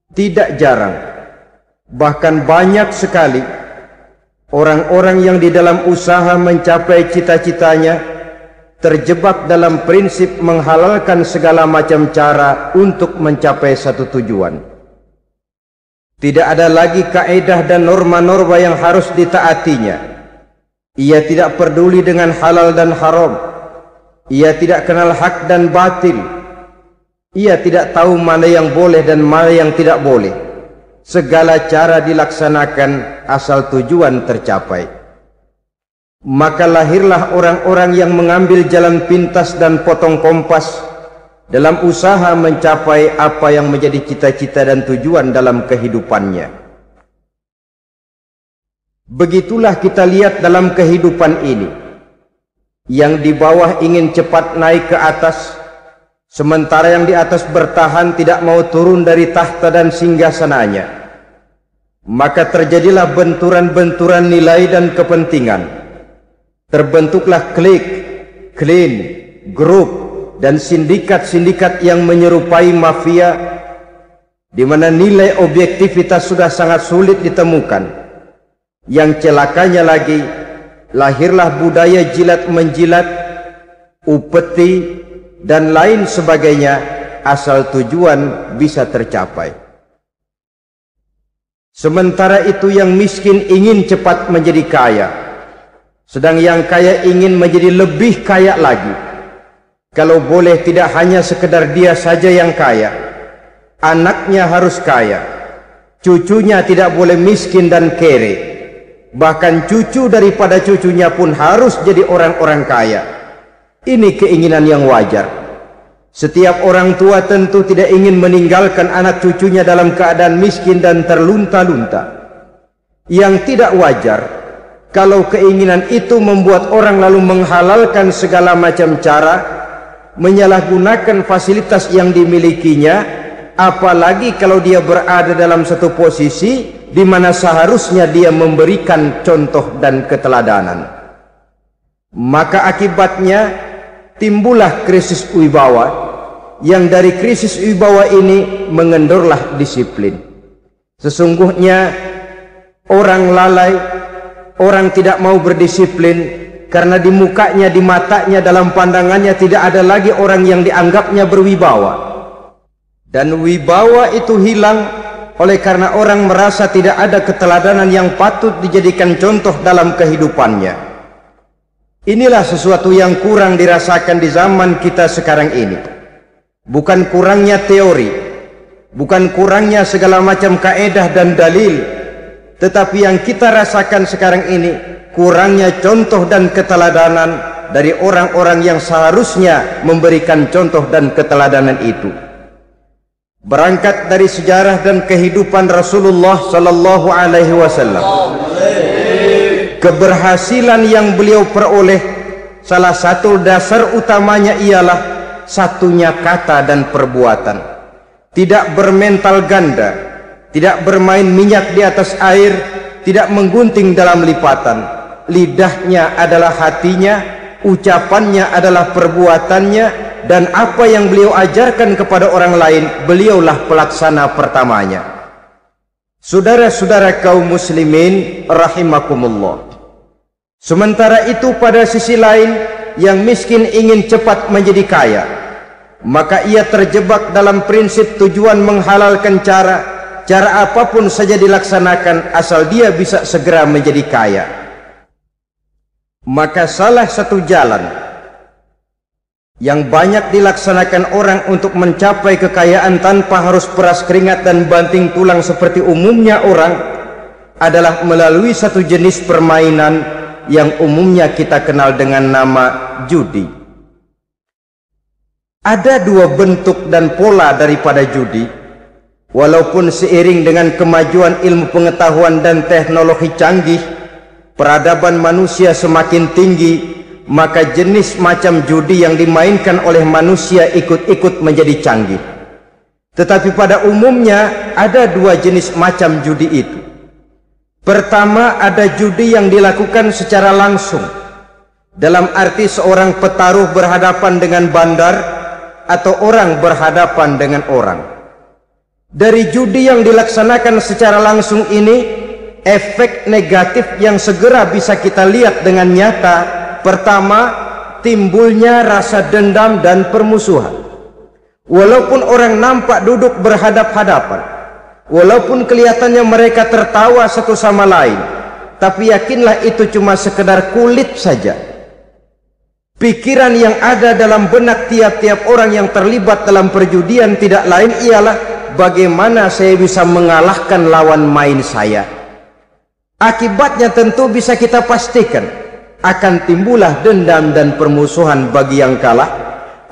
Tidak jarang, bahkan banyak sekali orang-orang yang di dalam usaha mencapai cita-citanya terjebak dalam prinsip menghalalkan segala macam cara untuk mencapai satu tujuan. Tidak ada lagi kaedah dan norma-norma yang harus ditaatinya. Ia tidak peduli dengan halal dan haram. Ia tidak kenal hak dan batil. Ia tidak tahu mana yang boleh dan mana yang tidak boleh. Segala cara dilaksanakan asal tujuan tercapai. Maka lahirlah orang-orang yang mengambil jalan pintas dan potong kompas dalam usaha mencapai apa yang menjadi cita-cita dan tujuan dalam kehidupannya. Begitulah kita lihat dalam kehidupan ini. Yang di bawah ingin cepat naik ke atas, sementara yang di atas bertahan tidak mau turun dari tahta dan singgasananya. Maka terjadilah benturan-benturan nilai dan kepentingan. Terbentuklah klik, klan, grup, dan sindikat-sindikat yang menyerupai mafia, di mana nilai objektivitas sudah sangat sulit ditemukan. Yang celakanya lagi, lahirlah budaya jilat-menjilat, upeti, dan lain sebagainya, asal tujuan bisa tercapai. Sementara itu yang miskin ingin cepat menjadi kaya, sedang yang kaya ingin menjadi lebih kaya lagi. Kalau boleh tidak hanya sekedar dia saja yang kaya, anaknya harus kaya, cucunya tidak boleh miskin dan kere. Bahkan cucu daripada cucunya pun harus jadi orang-orang kaya. Ini keinginan yang wajar. Setiap orang tua tentu tidak ingin meninggalkan anak cucunya dalam keadaan miskin dan terlunta-lunta. Yang tidak wajar kalau keinginan itu membuat orang lalu menghalalkan segala macam cara, menyalahgunakan fasilitas yang dimilikinya, apalagi kalau dia berada dalam satu posisi di mana seharusnya dia memberikan contoh dan keteladanan. Maka akibatnya timbullah krisis wibawa, yang dari krisis wibawa ini mengendorlah disiplin. Sesungguhnya orang lalai, orang tidak mau berdisiplin karena di mukanya, di matanya, dalam pandangannya tidak ada lagi orang yang dianggapnya berwibawa. Dan wibawa itu hilang oleh karena orang merasa tidak ada keteladanan yang patut dijadikan contoh dalam kehidupannya. Inilah sesuatu yang kurang dirasakan di zaman kita sekarang ini. Bukan kurangnya teori, bukan kurangnya segala macam kaedah dan dalil, tetapi yang kita rasakan sekarang ini kurangnya contoh dan keteladanan dari orang-orang yang seharusnya memberikan contoh dan keteladanan itu. Berangkat dari sejarah dan kehidupan Rasulullah sallallahu alaihi wasallam, keberhasilan yang beliau peroleh, salah satu dasar utamanya ialah satunya kata dan perbuatan. Tidak bermental ganda, tidak bermain minyak di atas air, tidak menggunting dalam lipatan. Lidahnya adalah hatinya, ucapannya adalah perbuatannya, dan apa yang beliau ajarkan kepada orang lain, beliaulah pelaksana pertamanya. Saudara-saudara kaum muslimin rahimakumullah. Sementara itu pada sisi lain, yang miskin ingin cepat menjadi kaya, maka ia terjebak dalam prinsip tujuan menghalalkan cara apapun saja dilaksanakan asal dia bisa segera menjadi kaya. Maka salah satu jalan yang banyak dilaksanakan orang untuk mencapai kekayaan tanpa harus peras keringat dan banting tulang seperti umumnya orang adalah melalui satu jenis permainan yang umumnya kita kenal dengan nama judi. Ada dua bentuk dan pola daripada judi. Walaupun seiring dengan kemajuan ilmu pengetahuan dan teknologi canggih, peradaban manusia semakin tinggi, maka jenis macam judi yang dimainkan oleh manusia ikut-ikut menjadi canggih. Tetapi pada umumnya ada dua jenis macam judi itu. Pertama, ada judi yang dilakukan secara langsung, dalam arti seorang petaruh berhadapan dengan bandar atau orang berhadapan dengan orang. Dari judi yang dilaksanakan secara langsung ini, efek negatif yang segera bisa kita lihat dengan nyata. Pertama, timbulnya rasa dendam dan permusuhan. Walaupun orang nampak duduk berhadap-hadapan, walaupun kelihatannya mereka tertawa satu sama lain, tapi yakinlah itu cuma sekedar kulit saja. Pikiran yang ada dalam benak tiap-tiap orang yang terlibat dalam perjudian tidak lain ialah bagaimana saya bisa mengalahkan lawan main saya. Akibatnya tentu bisa kita pastikan akan timbullah dendam dan permusuhan bagi yang kalah,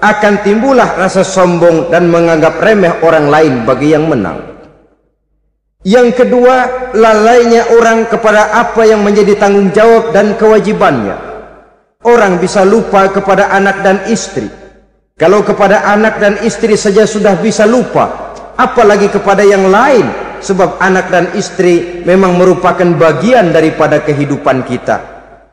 akan timbullah rasa sombong dan menganggap remeh orang lain bagi yang menang. Yang kedua, lalainya orang kepada apa yang menjadi tanggung jawab dan kewajibannya. Orang bisa lupa kepada anak dan istri. Kalau kepada anak dan istri saja sudah bisa lupa, apalagi kepada yang lain, sebab anak dan istri memang merupakan bagian daripada kehidupan kita.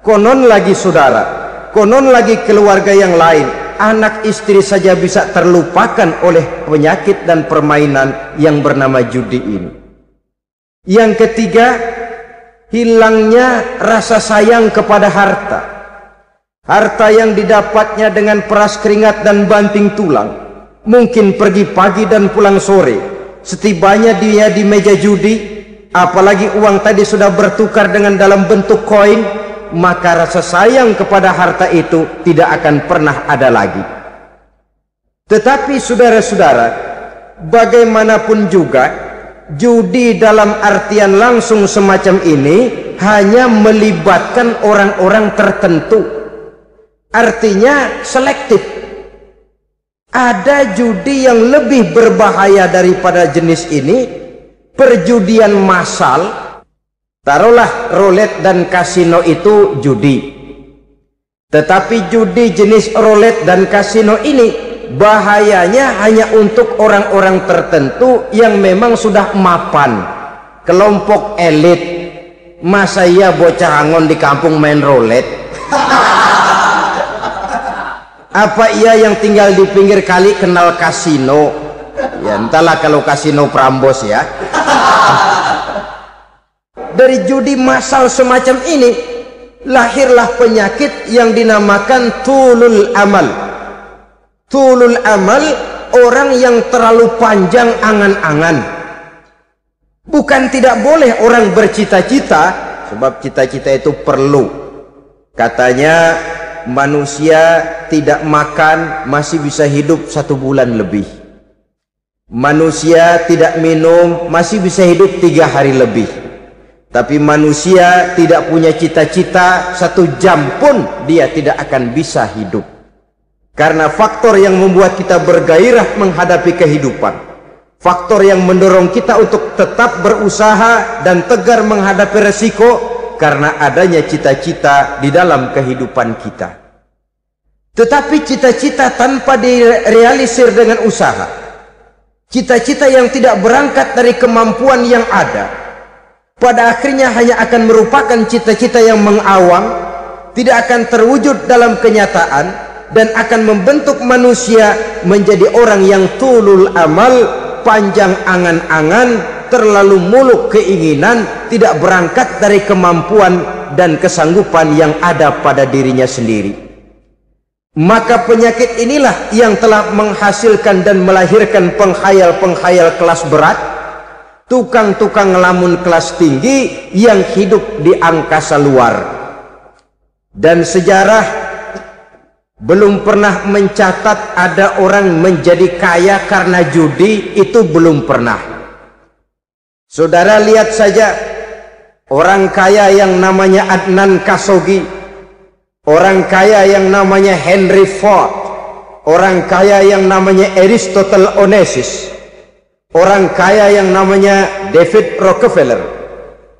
Konon lagi saudara, konon lagi keluarga yang lain, anak istri saja bisa terlupakan oleh penyakit dan permainan yang bernama judi ini. Yang ketiga, hilangnya rasa sayang kepada harta. Harta yang didapatnya dengan peras keringat dan banting tulang, mungkin pergi pagi dan pulang sore. Setibanya dia di meja judi, apalagi uang tadi sudah bertukar dengan dalam bentuk koin, maka rasa sayang kepada harta itu tidak akan pernah ada lagi. Tetapi saudara-saudara, bagaimanapun juga, judi dalam artian langsung semacam ini hanya melibatkan orang-orang tertentu. Artinya selektif. Ada judi yang lebih berbahaya daripada jenis ini, perjudian massal. Taruhlah roulette dan kasino itu judi. Tetapi judi jenis roulette dan kasino ini bahayanya hanya untuk orang-orang tertentu yang memang sudah mapan, kelompok elit. Masa iya bocah angon di kampung main roulette? Apa ia yang tinggal di pinggir kali kenal kasino? Ya entahlah kalau kasino Prambos ya. Dari judi massal semacam ini lahirlah penyakit yang dinamakan tulul amal. Tulul amal, orang yang terlalu panjang angan-angan. Bukan tidak boleh orang bercita-cita, sebab cita-cita itu perlu. Katanya manusia tidak makan masih bisa hidup 1 bulan lebih. Manusia tidak minum masih bisa hidup 3 hari lebih. Tapi manusia tidak punya cita-cita 1 jam pun dia tidak akan bisa hidup. Karena faktor yang membuat kita bergairah menghadapi kehidupan, faktor yang mendorong kita untuk tetap berusaha dan tegar menghadapi resiko, karena adanya cita-cita di dalam kehidupan kita. Tetapi cita-cita tanpa direalisir dengan usaha, cita-cita yang tidak berangkat dari kemampuan yang ada, pada akhirnya hanya akan merupakan cita-cita yang mengawang, tidak akan terwujud dalam kenyataan, dan akan membentuk manusia menjadi orang yang tulul amal, panjang angan-angan, terlalu muluk keinginan, tidak berangkat dari kemampuan dan kesanggupan yang ada pada dirinya sendiri. Maka penyakit inilah yang telah menghasilkan dan melahirkan penghayal-penghayal kelas berat, tukang-tukang ngelamun kelas tinggi yang hidup di angkasa luar. Dan sejarah belum pernah mencatat ada orang menjadi kaya karena judi, itu belum pernah. Saudara lihat saja orang kaya yang namanya Adnan Khashoggi, orang kaya yang namanya Henry Ford, orang kaya yang namanya Aristotle Onassis, orang kaya yang namanya David Rockefeller.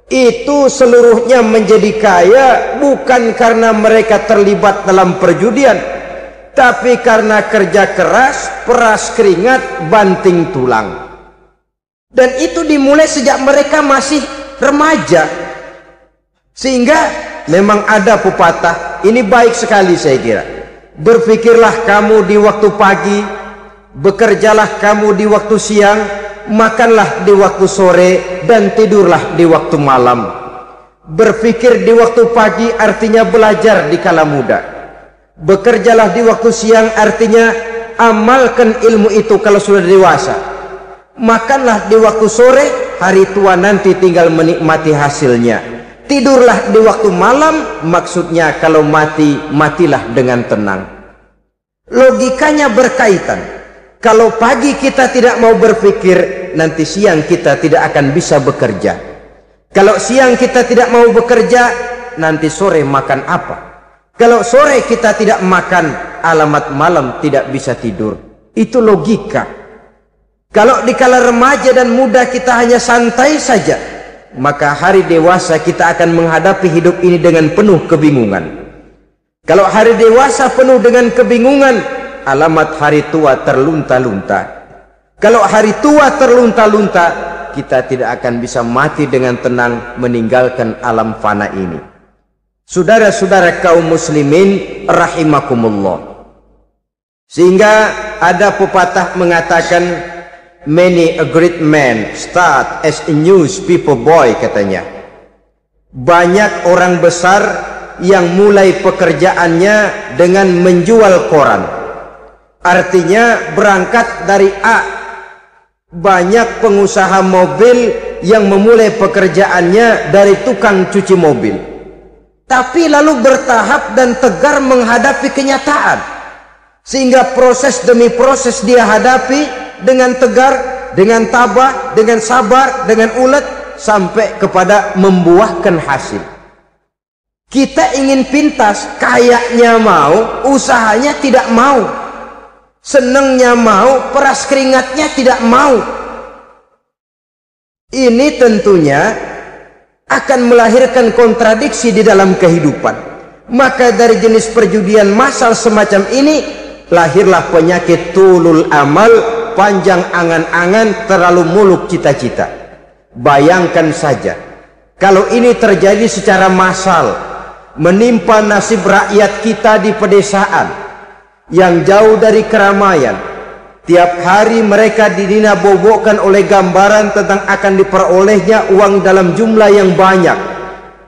Itu seluruhnya menjadi kaya bukan karena mereka terlibat dalam perjudian, tapi karena kerja keras, peras keringat, banting tulang. Dan itu dimulai sejak mereka masih remaja. Sehingga memang ada pepatah, ini baik sekali saya kira. Berpikirlah kamu di waktu pagi, bekerjalah kamu di waktu siang, makanlah di waktu sore dan tidurlah di waktu malam. Berpikir di waktu pagi artinya belajar di kala muda. Bekerjalah di waktu siang artinya amalkan ilmu itu kalau sudah dewasa. Makanlah di waktu sore, hari tua nanti tinggal menikmati hasilnya. Tidurlah di waktu malam, maksudnya kalau mati, matilah dengan tenang. Logikanya berkaitan. Kalau pagi kita tidak mau berpikir, nanti siang kita tidak akan bisa bekerja. Kalau siang kita tidak mau bekerja, nanti sore makan apa? Kalau sore kita tidak makan, alamat malam tidak bisa tidur. Itu logika. Kalau di kala remaja dan muda kita hanya santai saja, maka hari dewasa kita akan menghadapi hidup ini dengan penuh kebingungan. Kalau hari dewasa penuh dengan kebingungan, alamat hari tua terlunta-lunta. Kalau hari tua terlunta-lunta, kita tidak akan bisa mati dengan tenang meninggalkan alam fana ini. Saudara-saudara kaum muslimin rahimakumullah. Sehingga ada pepatah mengatakan, many a great man start as a newspaper boy, katanya. Banyak orang besar yang mulai pekerjaannya dengan menjual koran. Artinya berangkat dari A. Banyak pengusaha mobil yang memulai pekerjaannya dari tukang cuci mobil, tapi lalu bertahap dan tegar menghadapi kenyataan, sehingga proses demi proses dia hadapi dengan tegar, dengan tabah, dengan sabar, dengan ulet, sampai kepada membuahkan hasil. Kita ingin pintas, kayaknya mau, usahanya tidak mau. Senangnya mau, peras keringatnya tidak mau. Ini tentunya akan melahirkan kontradiksi di dalam kehidupan. Maka dari jenis perjudian massal semacam ini, lahirlah penyakit tulul amal, panjang angan-angan, terlalu muluk cita-cita. Bayangkan saja, kalau ini terjadi secara massal, menimpa nasib rakyat kita di pedesaan yang jauh dari keramaian. Tiap hari mereka didina-bobokkan oleh gambaran tentang akan diperolehnya uang dalam jumlah yang banyak,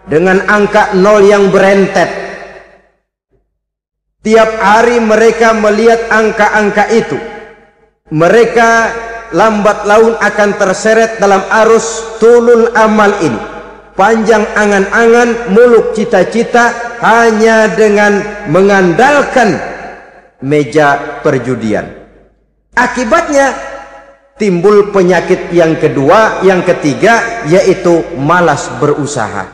dengan angka nol yang berentet. Tiap hari mereka melihat angka-angka itu. Mereka lambat laun akan terseret dalam arus tulul amal ini. Panjang angan-angan, muluk cita-cita, hanya dengan mengandalkan meja perjudian. Akibatnya timbul penyakit yang kedua, yang ketiga, yaitu malas berusaha.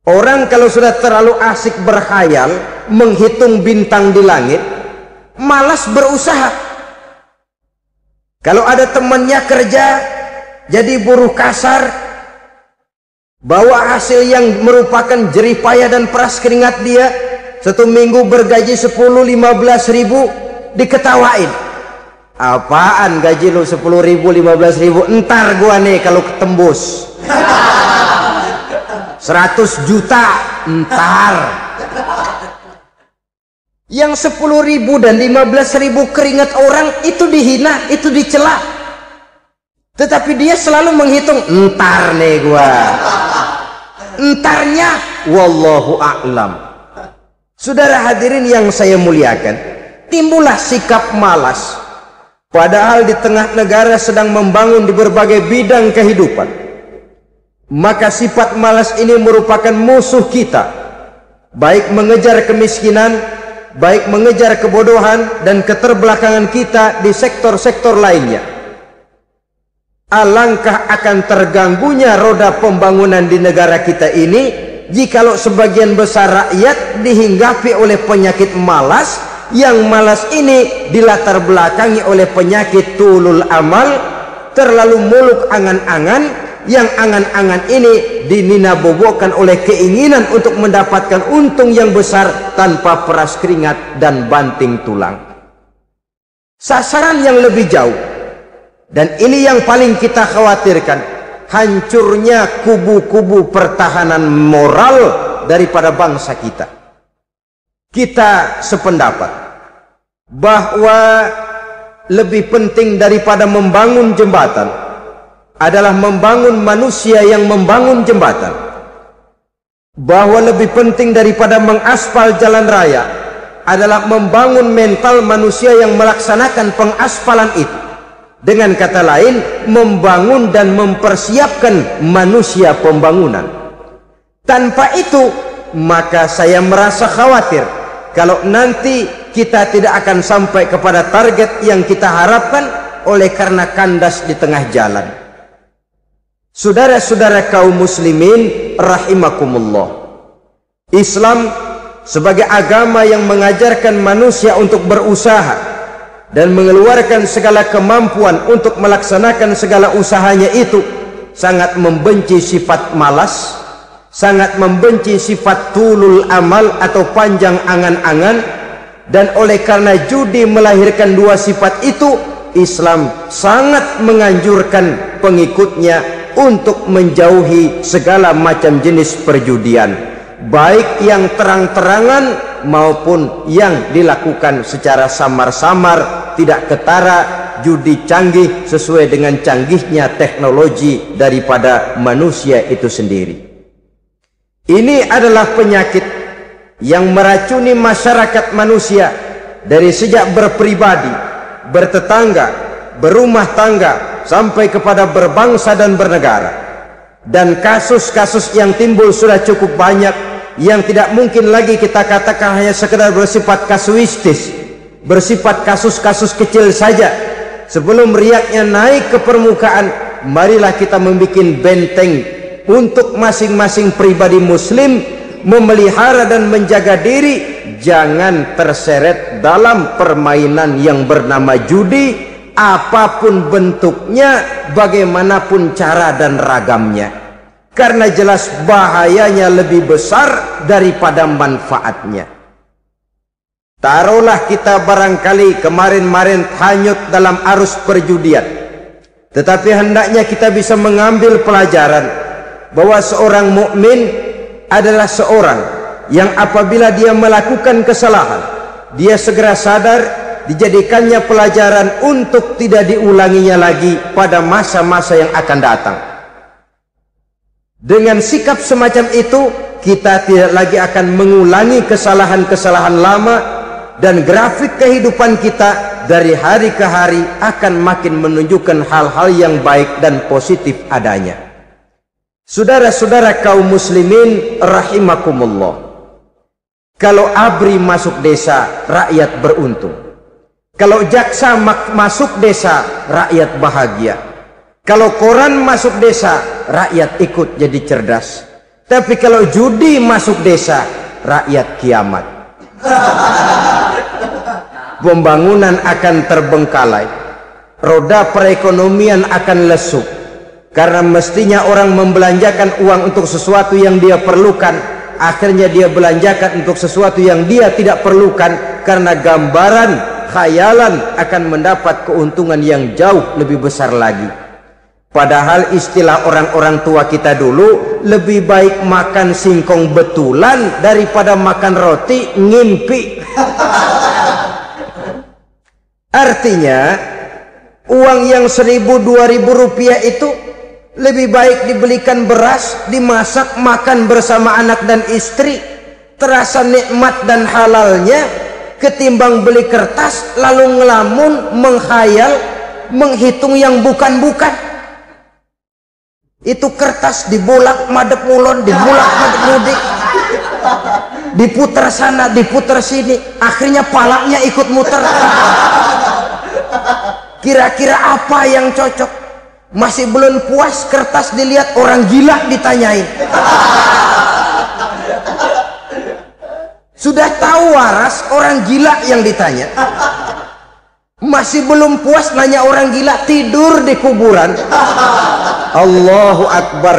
Orang kalau sudah terlalu asik berkhayal, menghitung bintang di langit, malas berusaha. Kalau ada temannya kerja jadi buruh kasar, bawa hasil yang merupakan jerih payah dan peras keringat dia, satu minggu bergaji 10-15 ribu, diketawain. Apaan gaji lu 10 ribu, 15 ribu? Entar gua nih kalau ketembus 100 juta, entar. Yang 10 ribu dan 15 ribu keringat orang itu dihina, itu dicela. Tetapi dia selalu menghitung, entar nih gua. Entarnya wallahu a'lam. Saudara hadirin yang saya muliakan, timbullah sikap malas. Padahal di tengah negara sedang membangun di berbagai bidang kehidupan. Maka sifat malas ini merupakan musuh kita. Baik mengejar kemiskinan, baik mengejar kebodohan dan keterbelakangan kita di sektor-sektor lainnya. Alangkah akan terganggunya roda pembangunan di negara kita ini jikalau sebagian besar rakyat dihinggapi oleh penyakit malas, yang malas ini dilatar belakangi oleh penyakit tulul amal, terlalu muluk angan-angan, yang angan-angan ini dinina-bobokkan oleh keinginan untuk mendapatkan untung yang besar tanpa peras keringat dan banting tulang. Sasaran yang lebih jauh, dan ini yang paling kita khawatirkan, hancurnya kubu-kubu pertahanan moral daripada bangsa kita. Kita sependapat bahwa lebih penting daripada membangun jembatan, adalah membangun manusia yang membangun jembatan, bahwa lebih penting daripada mengaspal jalan raya adalah membangun mental manusia yang melaksanakan pengaspalan itu. Dengan kata lain, membangun dan mempersiapkan manusia pembangunan. Tanpa itu, maka saya merasa khawatir kalau nanti kita tidak akan sampai kepada target yang kita harapkan oleh karena kandas di tengah jalan. Saudara-saudara kaum muslimin rahimakumullah, Islam sebagai agama yang mengajarkan manusia untuk berusaha dan mengeluarkan segala kemampuan untuk melaksanakan segala usahanya itu, sangat membenci sifat malas, sangat membenci sifat tulul amal atau panjang angan-angan. Dan oleh karena judi melahirkan dua sifat itu, Islam sangat menganjurkan pengikutnya untuk menjauhi segala macam jenis perjudian, baik yang terang-terangan maupun yang dilakukan secara samar-samar, tidak ketara, judi canggih sesuai dengan canggihnya teknologi daripada manusia itu sendiri. Ini adalah penyakit yang meracuni masyarakat manusia dari sejak berpribadi, bertetangga, berumah tangga, sampai kepada berbangsa dan bernegara. Dan kasus-kasus yang timbul sudah cukup banyak, yang tidak mungkin lagi kita katakan hanya sekedar bersifat kasuistis, bersifat kasus-kasus kecil saja. Sebelum riaknya naik ke permukaan, marilah kita membuat benteng untuk masing-masing pribadi muslim memelihara dan menjaga diri, jangan terseret dalam permainan yang bernama judi, apapun bentuknya, bagaimanapun cara dan ragamnya, karena jelas bahayanya lebih besar daripada manfaatnya. Taruhlah kita barangkali kemarin-marin hanyut dalam arus perjudian, tetapi hendaknya kita bisa mengambil pelajaran bahwa seorang mukmin adalah seorang yang apabila dia melakukan kesalahan, dia segera sadar, dijadikannya pelajaran untuk tidak diulanginya lagi pada masa-masa yang akan datang. Dengan sikap semacam itu, kita tidak lagi akan mengulangi kesalahan-kesalahan lama, dan grafik kehidupan kita dari hari ke hari akan makin menunjukkan hal-hal yang baik dan positif adanya. Saudara-saudara kaum muslimin rahimakumullah, kalau ABRI masuk desa, rakyat beruntung. Kalau jaksa masuk desa, rakyat bahagia. Kalau koran masuk desa, rakyat ikut jadi cerdas. Tapi kalau judi masuk desa, rakyat kiamat. Pembangunan akan terbengkalai, roda perekonomian akan lesu. Karena mestinya orang membelanjakan uang untuk sesuatu yang dia perlukan, akhirnya dia belanjakan untuk sesuatu yang dia tidak perlukan, karena gambaran, khayalan akan mendapat keuntungan yang jauh lebih besar lagi. Padahal istilah orang-orang tua kita dulu, lebih baik makan singkong betulan daripada makan roti ngimpi. Artinya uang yang 1.000-2.000 rupiah itu lebih baik dibelikan beras, dimasak, makan bersama anak dan istri, terasa nikmat dan halalnya, ketimbang beli kertas lalu ngelamun, menghayal, menghitung yang bukan-bukan. Itu kertas dibolak madep mulon, dibolak madep mudik, diputar sana, diputar sini, akhirnya palanya ikut muter. Kira-kira apa yang cocok? Masih belum puas, kertas dilihat, orang gila ditanyain. Sudah tahu waras, orang gila yang ditanya. Masih belum puas, nanya orang gila, tidur di kuburan. Allahu Akbar.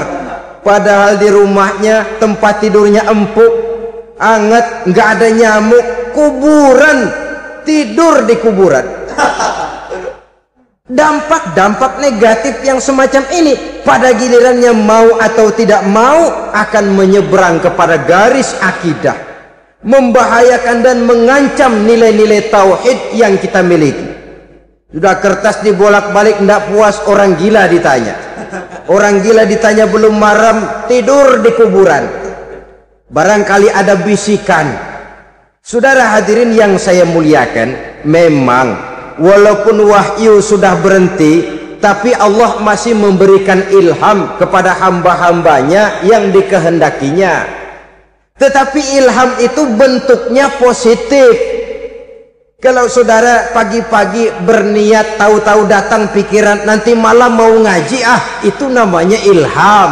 Padahal di rumahnya tempat tidurnya empuk, anget, nggak ada nyamuk. Kuburan, tidur di kuburan. Dampak-dampak negatif yang semacam ini pada gilirannya mau atau tidak mau akan menyeberang kepada garis akidah, membahayakan dan mengancam nilai-nilai tauhid yang kita miliki. Sudah kertas dibolak-balik tidak puas, orang gila ditanya. Orang gila ditanya belum maram, tidur di kuburan. Barangkali ada bisikan. Saudara hadirin yang saya muliakan, memang walaupun wahyu sudah berhenti, tapi Allah masih memberikan ilham kepada hamba-hambanya yang dikehendakinya. Tetapi ilham itu bentuknya positif. Kalau saudara pagi-pagi berniat, tahu-tahu datang pikiran nanti malam mau ngaji, itu namanya ilham.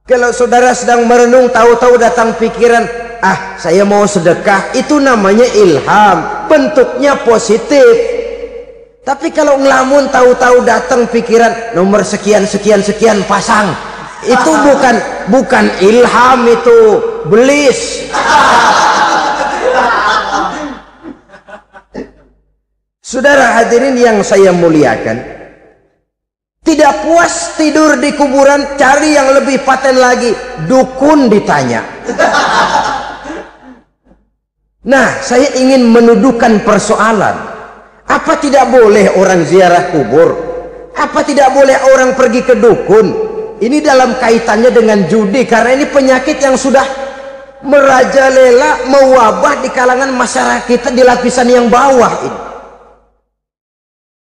Kalau saudara sedang merenung, tahu-tahu datang pikiran, saya mau sedekah, itu namanya ilham, bentuknya positif. Tapi kalau ngelamun, tahu-tahu datang pikiran nomor sekian sekian sekian pasang, itu bukan ilham, itu belis. Saudara hadirin yang saya muliakan, tidak puas tidur di kuburan, cari yang lebih paten lagi, dukun ditanya. Nah, saya ingin menuduhkan persoalan. Apa tidak boleh orang ziarah kubur? Apa tidak boleh orang pergi ke dukun? Ini dalam kaitannya dengan judi, karena ini penyakit yang sudah merajalela, mewabah di kalangan masyarakat kita di lapisan yang bawah ini.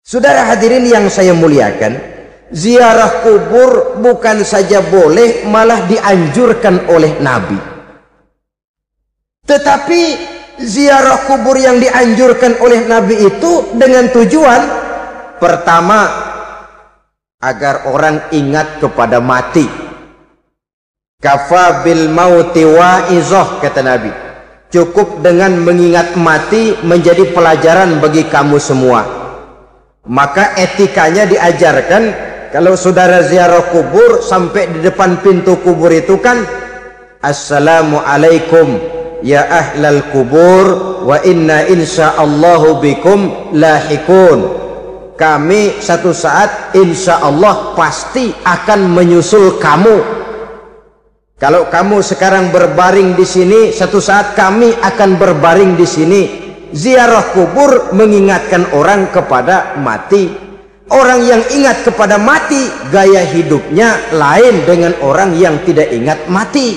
Saudara hadirin yang saya muliakan, ziarah kubur bukan saja boleh, malah dianjurkan oleh Nabi. Tetapi ziarah kubur yang dianjurkan oleh Nabi itu dengan tujuan pertama, agar orang ingat kepada mati. Kafa bil mauti wa'izah, kata Nabi. Cukup dengan mengingat mati menjadi pelajaran bagi kamu semua. Maka etikanya diajarkan, kalau saudara ziarah kubur, sampai di depan pintu kubur itu kan, Assalamualaikum ya ahlal kubur wa inna insyaallahu bikum lahikun. Kami satu saat insya Allah pasti akan menyusul kamu. Kalau kamu sekarang berbaring di sini, satu saat kami akan berbaring di sini. Ziarah kubur mengingatkan orang kepada mati. Orang yang ingat kepada mati, gaya hidupnya lain dengan orang yang tidak ingat mati.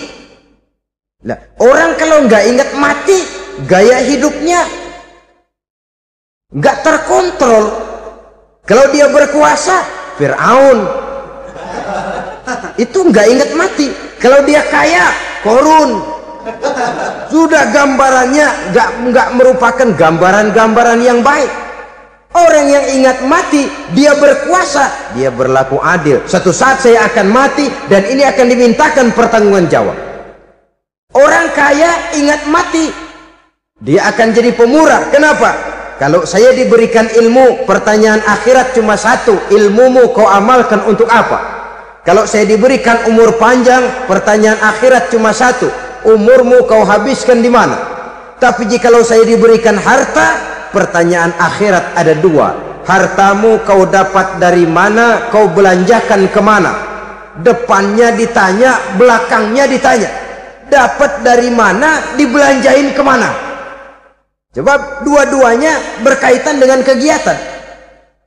Nah, orang kalau nggak ingat mati, gaya hidupnya nggak terkontrol. Kalau dia berkuasa, Fir'aun, itu nggak ingat mati. Kalau dia kaya, Korun. Sudah gambarannya nggak merupakan gambaran-gambaran yang baik. Orang yang ingat mati, dia berkuasa, dia berlaku adil. Satu saat saya akan mati dan ini akan dimintakan pertanggungan jawab. Orang kaya ingat mati, dia akan jadi pemurah. Kenapa? Kalau saya diberikan ilmu, pertanyaan akhirat cuma satu, ilmumu kau amalkan untuk apa? Kalau saya diberikan umur panjang, pertanyaan akhirat cuma satu, umurmu kau habiskan di mana? Tapi jikalau saya diberikan harta, pertanyaan akhirat ada dua, hartamu kau dapat dari mana, kau belanjakan kemana? Depannya ditanya, belakangnya ditanya, dapat dari mana, dibelanjain kemana? Sebab dua-duanya berkaitan dengan kegiatan.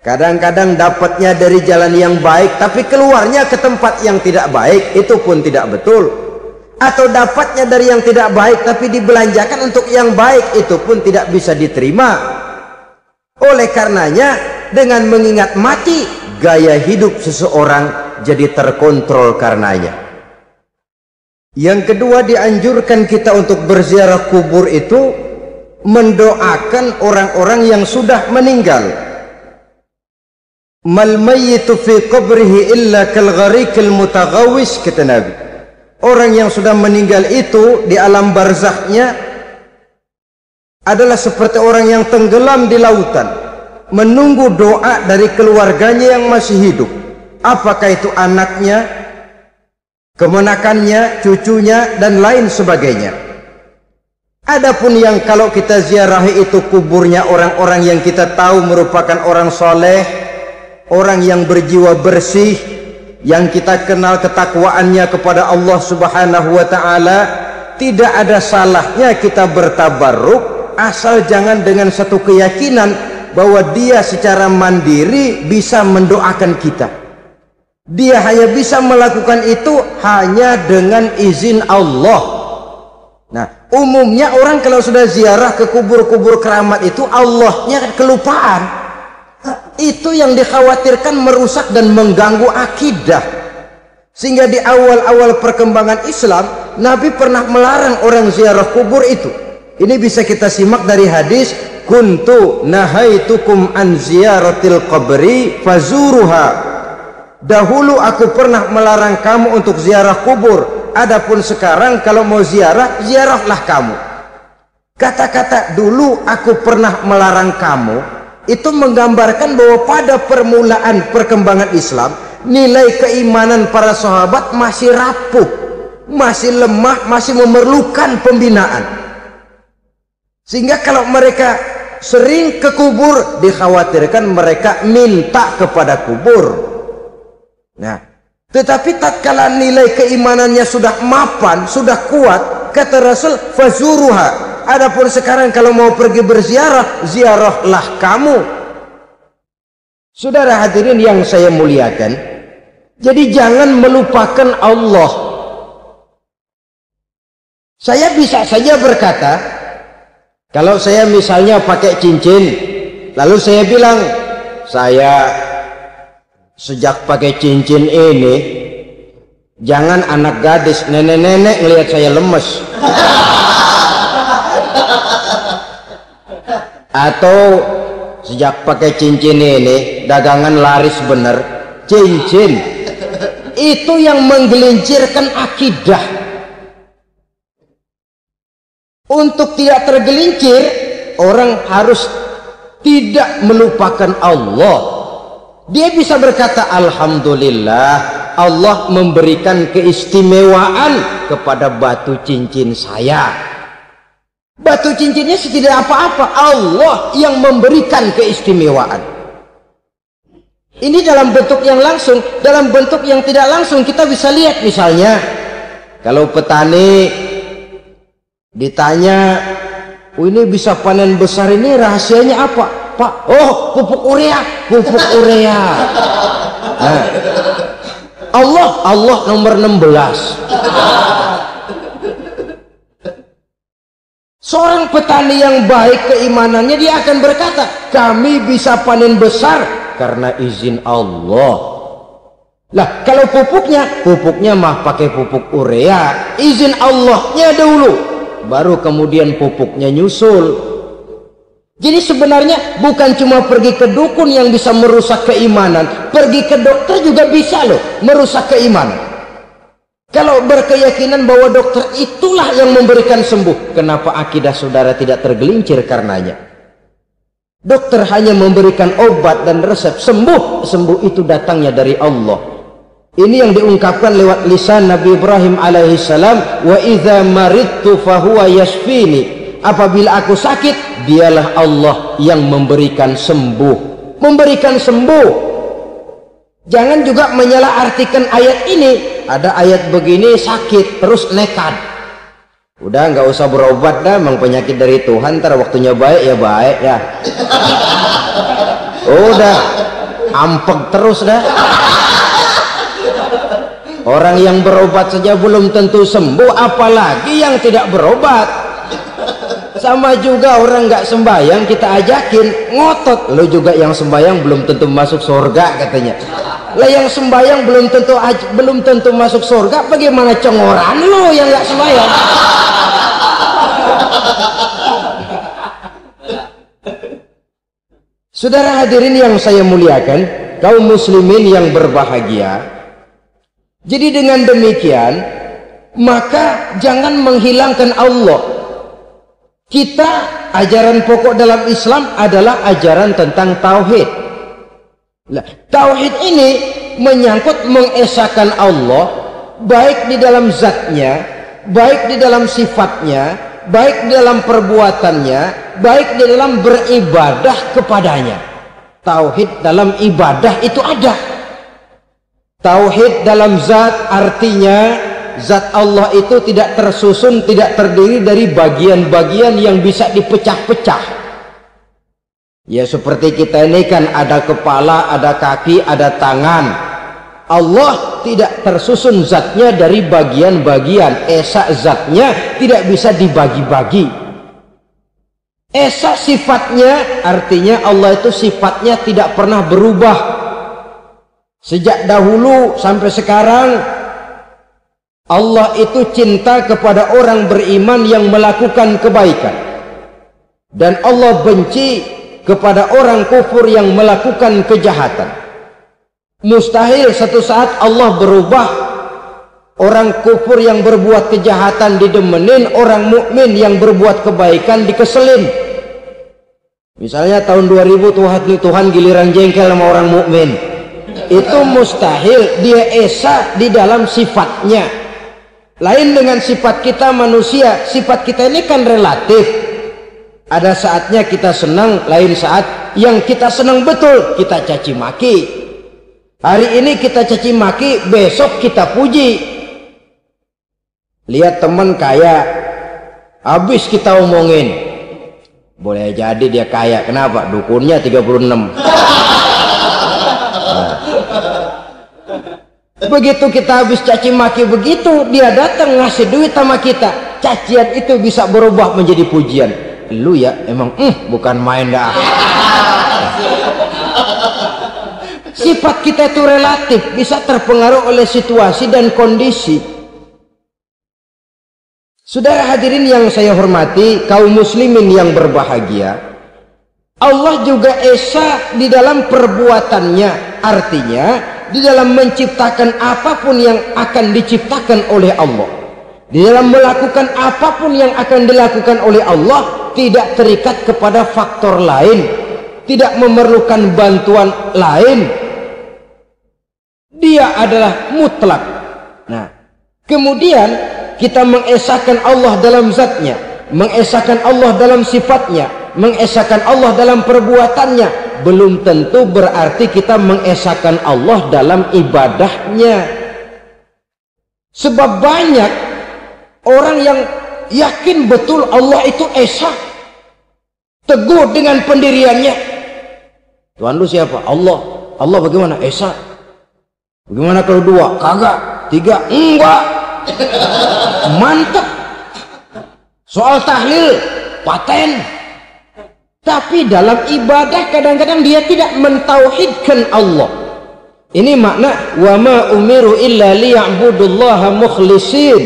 Kadang-kadang dapatnya dari jalan yang baik, tapi keluarnya ke tempat yang tidak baik, itu pun tidak betul. Atau dapatnya dari yang tidak baik, tapi dibelanjakan untuk yang baik, itu pun tidak bisa diterima. Oleh karenanya, dengan mengingat mati, gaya hidup seseorang jadi terkontrol karenanya. Yang kedua, dianjurkan kita untuk berziarah kubur itu mendoakan orang-orang yang sudah meninggal. Mal mayyitu fi qabrihi illa kal gharikil mutaghawis, kata Nabi. Orang yang sudah meninggal itu di alam barzakhnya adalah seperti orang yang tenggelam di lautan, menunggu doa dari keluarganya yang masih hidup. Apakah itu anaknya, kemenakannya, cucunya, dan lain sebagainya. Adapun yang kalau kita ziarahi itu kuburnya orang-orang yang kita tahu merupakan orang soleh, orang yang berjiwa bersih, yang kita kenal ketakwaannya kepada Allah Subhanahu wa ta'ala, tidak ada salahnya kita bertabarruk, asal jangan dengan satu keyakinan bahwa dia secara mandiri bisa mendoakan kita. Dia hanya bisa melakukan itu hanya dengan izin Allah. Nah, umumnya orang kalau sudah ziarah ke kubur-kubur keramat itu Allahnya kelupaan. Itu yang dikhawatirkan merusak dan mengganggu akidah. Sehingga di awal-awal perkembangan Islam, Nabi pernah melarang orang ziarah kubur itu. Ini bisa kita simak dari hadis, kuntu nahaitukum an ziyaratil qabri fazuruha. Dahulu aku pernah melarang kamu untuk ziarah kubur, adapun sekarang kalau mau ziarah, ziarahlah kamu. Kata-kata dulu aku pernah melarang kamu itu menggambarkan bahwa pada permulaan perkembangan Islam, nilai keimanan para sahabat masih rapuh, masih lemah, masih memerlukan pembinaan. Sehingga kalau mereka sering ke kubur, dikhawatirkan mereka minta kepada kubur. Nah, tetapi tatkala nilai keimanannya sudah mapan, sudah kuat, kata Rasul, fazuruha. Adapun sekarang kalau mau pergi berziarah, ziarahlah kamu. Saudara hadirin yang saya muliakan, jadi jangan melupakan Allah. Saya bisa saja berkata, kalau saya misalnya pakai cincin, lalu saya bilang, saya sejak pakai cincin ini, jangan anak gadis, nenek-nenek ngelihat saya lemes. Atau sejak pakai cincin ini, dagangan laris bener. Cincin itu yang menggelincirkan akidah. Untuk tidak tergelincir, orang harus tidak melupakan Allah. Dia bisa berkata, alhamdulillah, Allah memberikan keistimewaan kepada batu cincin saya. Batu cincinnya tidak apa-apa, Allah yang memberikan keistimewaan. Ini dalam bentuk yang langsung. Dalam bentuk yang tidak langsung kita bisa lihat, misalnya kalau petani ditanya, oh ini bisa panen besar ini rahasianya apa Pak? Oh, pupuk urea. Pupuk urea. Nah, Allah nomor 16. Seorang petani yang baik keimanannya, dia akan berkata, kami bisa panen besar karena izin Allah. Lah, kalau pupuknya mah pakai pupuk urea, izin Allahnya dulu, baru kemudian pupuknya nyusul. Jadi sebenarnya bukan cuma pergi ke dukun yang bisa merusak keimanan, pergi ke dokter juga bisa loh merusak keimanan. Kalau berkeyakinan bahwa dokter itulah yang memberikan sembuh, kenapa akidah saudara tidak tergelincir karenanya? Dokter hanya memberikan obat dan resep, sembuh itu datangnya dari Allah. Ini yang diungkapkan lewat lisan Nabi Ibrahim alaihissalam, wa idza maridtu fahuwa yashfini. Apabila aku sakit, dialah Allah yang memberikan sembuh. Memberikan sembuh. Jangan juga menyalahartikan ayat ini. Ada ayat begini sakit terus nekat, udah nggak usah berobat dah, memang penyakit dari Tuhan, ntar waktunya baik ya udah ampeg terus dah. Orang yang berobat saja belum tentu sembuh, apalagi yang tidak berobat. Sama juga orang nggak sembahyang kita ajakin, ngotot, lo juga yang sembahyang belum tentu masuk surga katanya. Lah yang sembahyang belum tentu masuk surga, bagaimana cengoran lo yang nggak sembahyang? Saudara hadirin yang saya muliakan, kaum muslimin yang berbahagia. Jadi dengan demikian, maka jangan menghilangkan Allah. Kita, ajaran pokok dalam Islam adalah ajaran tentang tauhid. Nah, tauhid ini menyangkut mengesahkan Allah, baik di dalam zatnya, baik di dalam sifatnya, baik di dalam perbuatannya, baik di dalam beribadah kepadanya. Tauhid dalam ibadah itu ada. Tauhid dalam zat artinya zat Allah itu tidak tersusun, tidak terdiri dari bagian-bagian yang bisa dipecah-pecah. Ya seperti kita ini kan ada kepala, ada kaki, ada tangan. Allah tidak tersusun zatnya dari bagian-bagian. Esa zatnya tidak bisa dibagi-bagi. Esa sifatnya artinya Allah itu sifatnya tidak pernah berubah. Sejak dahulu sampai sekarang Allah itu cinta kepada orang beriman yang melakukan kebaikan. Dan Allah benci kepada orang kufur yang melakukan kejahatan. Mustahil satu saat Allah berubah. Orang kufur yang berbuat kejahatan didemenin, orang mukmin yang berbuat kebaikan dikeselin. Misalnya tahun 2000 Tuhan giliran jengkel sama orang mukmin. Itu mustahil. Dia esa di dalam sifatnya. Lain dengan sifat kita manusia. Sifat kita ini kan relatif. Ada saatnya kita senang, lain saat yang kita senang betul kita caci maki. Hari ini kita caci maki, besok kita puji. Lihat teman kaya, habis kita omongin, boleh jadi dia kaya. Kenapa? Dukunnya 36. Nah. Begitu kita habis caci maki begitu, dia datang ngasih duit sama kita. Cacian itu bisa berubah menjadi pujian. Lu ya emang bukan main dah. Sifat kita itu relatif, bisa terpengaruh oleh situasi dan kondisi. Saudara hadirin yang saya hormati, kaum muslimin yang berbahagia, Allah juga esa di dalam perbuatannya. Artinya di dalam menciptakan apapun yang akan diciptakan oleh Allah, di dalam melakukan apapun yang akan dilakukan oleh Allah, tidak terikat kepada faktor lain, tidak memerlukan bantuan lain. Dia adalah mutlak. Nah, kemudian kita mengesahkan Allah dalam zatnya, mengesahkan Allah dalam sifatnya, mengesahkan Allah dalam perbuatannya. Belum tentu berarti kita mengesahkan Allah dalam ibadahnya. Sebab banyak orang yang yakin betul Allah itu esa, teguh dengan pendiriannya. Tuhan lu siapa? Allah. Allah bagaimana? Esa. Bagaimana kalau dua? Kagak. Tiga? Enggak. Mantap. Soal tahlil paten. Tapi dalam ibadah kadang-kadang dia tidak mentauhidkan Allah. Ini makna wa ma umiru illa liya'budullaha mukhlisin.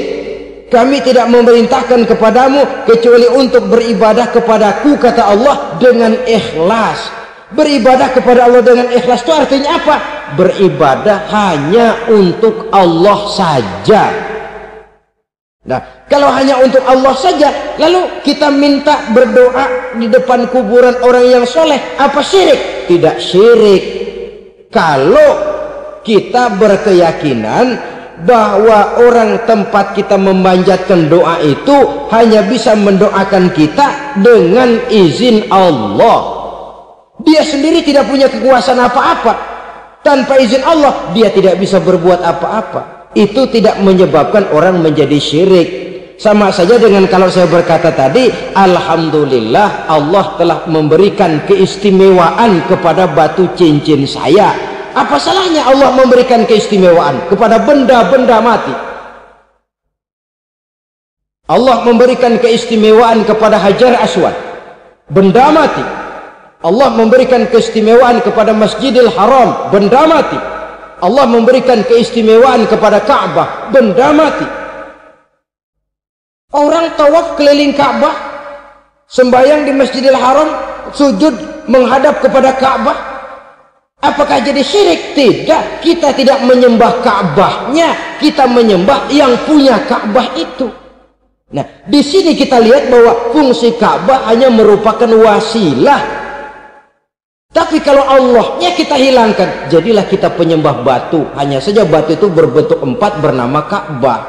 Kami tidak memerintahkan kepadamu kecuali untuk beribadah kepadaku, kata Allah, dengan ikhlas. Beribadah kepada Allah dengan ikhlas itu artinya apa? Beribadah hanya untuk Allah saja. Nah, kalau hanya untuk Allah saja, lalu kita minta berdoa di depan kuburan orang yang soleh, apa syirik? Tidak syirik. Kalau kita berkeyakinan bahwa orang tempat kita memanjatkan doa itu hanya bisa mendoakan kita dengan izin Allah. Dia sendiri tidak punya kekuasaan apa-apa. Tanpa izin Allah dia tidak bisa berbuat apa-apa. Itu tidak menyebabkan orang menjadi syirik. Sama saja dengan kalau saya berkata tadi, alhamdulillah Allah telah memberikan keistimewaan kepada batu cincin saya. Apa salahnya Allah memberikan keistimewaan kepada benda-benda mati? Allah memberikan keistimewaan kepada Hajar Aswad, benda mati. Allah memberikan keistimewaan kepada Masjidil Haram, benda mati. Allah memberikan keistimewaan kepada Ka'bah, benda mati. Orang tawaf keliling Ka'bah, sembahyang di Masjidil Haram, sujud menghadap kepada Ka'bah. Apakah jadi syirik? Tidak. Kita tidak menyembah Ka'bahnya, kita menyembah yang punya Ka'bah itu. Nah, di sini kita lihat bahwa fungsi Ka'bah hanya merupakan wasilah. Tapi kalau Allahnya kita hilangkan, jadilah kita penyembah batu. Hanya saja batu itu berbentuk 4 bernama Ka'bah.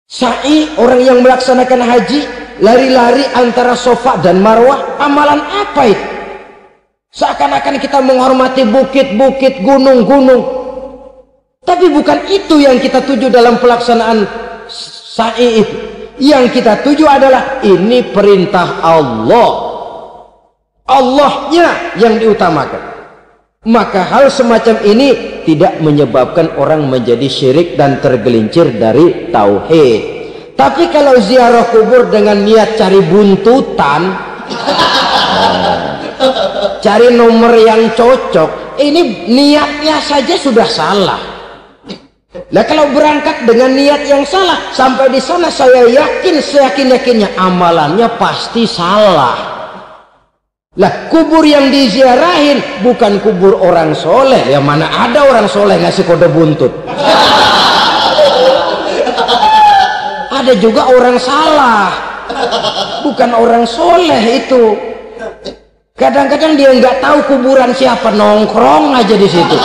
Sa'i, orang yang melaksanakan haji, lari-lari antara Safa dan Marwah, amalan apa itu? Seakan-akan kita menghormati bukit-bukit, gunung-gunung. Tapi bukan itu yang kita tuju dalam pelaksanaan sa'i itu. Yang kita tuju adalah ini perintah Allah. Allahnya yang diutamakan. Maka hal semacam ini tidak menyebabkan orang menjadi syirik dan tergelincir dari tauhid. Tapi kalau ziarah kubur dengan niat cari buntutan, cari nomor yang cocok, ini niatnya saja sudah salah. Nah, kalau berangkat dengan niat yang salah, sampai di sana saya yakin, seyakin-yakinnya amalannya pasti salah. Lah, kubur yang diziarahin bukan kubur orang soleh. Ya mana ada orang soleh ngasih kode buntut. Ada juga orang salah, bukan orang soleh itu. Kadang-kadang dia nggak tahu kuburan siapa, nongkrong aja di situ.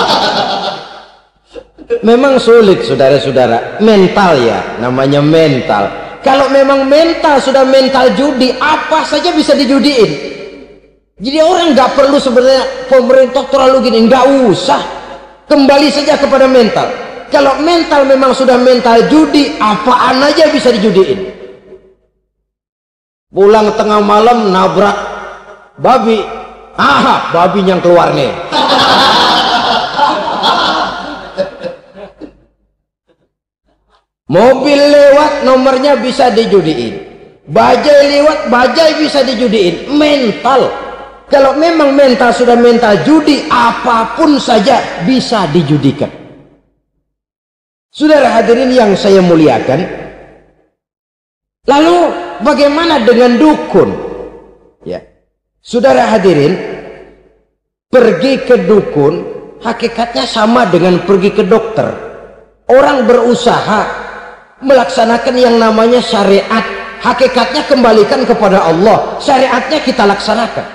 Memang sulit, saudara-saudara. Mental ya, namanya mental. Kalau memang mental sudah mental judi, apa saja bisa dijudiin. Jadi orang nggak perlu sebenarnya pemerintah terlalu gini, nggak usah. Kembali saja kepada mental. Kalau mental memang sudah mental judi, apaan aja bisa dijudiin. Pulang tengah malam nabrak babi, babi yang keluar nih. Mobil lewat, nomornya bisa dijudiin. Bajai lewat, bajai bisa dijudiin. Mental. Kalau memang mental sudah mental judi, apapun saja bisa dijudikan. Saudara hadirin yang saya muliakan, lalu bagaimana dengan dukun? Ya, saudara hadirin, pergi ke dukun hakikatnya sama dengan pergi ke dokter. Orang berusaha melaksanakan yang namanya syariat, hakikatnya kembalikan kepada Allah. Syariatnya kita laksanakan.